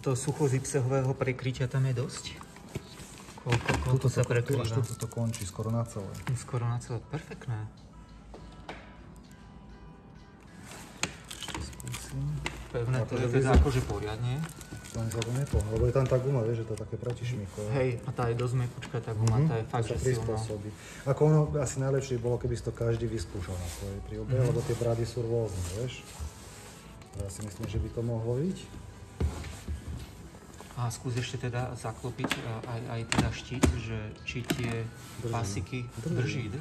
toho suchozipsehového prekrytia tam je dosť? Koľko sa prekrýva? Až toto končí skoro na celé. Skoro na celé, perfektné. Ešte skúsim. Pevné, to je teda akože poriadne. To sa to nepohne, lebo je tam tá guma, vieš, že to je také protišmykové. Hej, a tá je dosť mäkúčka, tá guma, tá je fakt, že silná. Ako ono asi najlepšie bolo, keby si to každý vyskúšal na svojej príobe, lebo tie brady sú rôzne, vieš. Ja si myslím, že by to mohlo byť. A skús ešte teda zaklopiť aj teda štít, že či tie pasiky drží.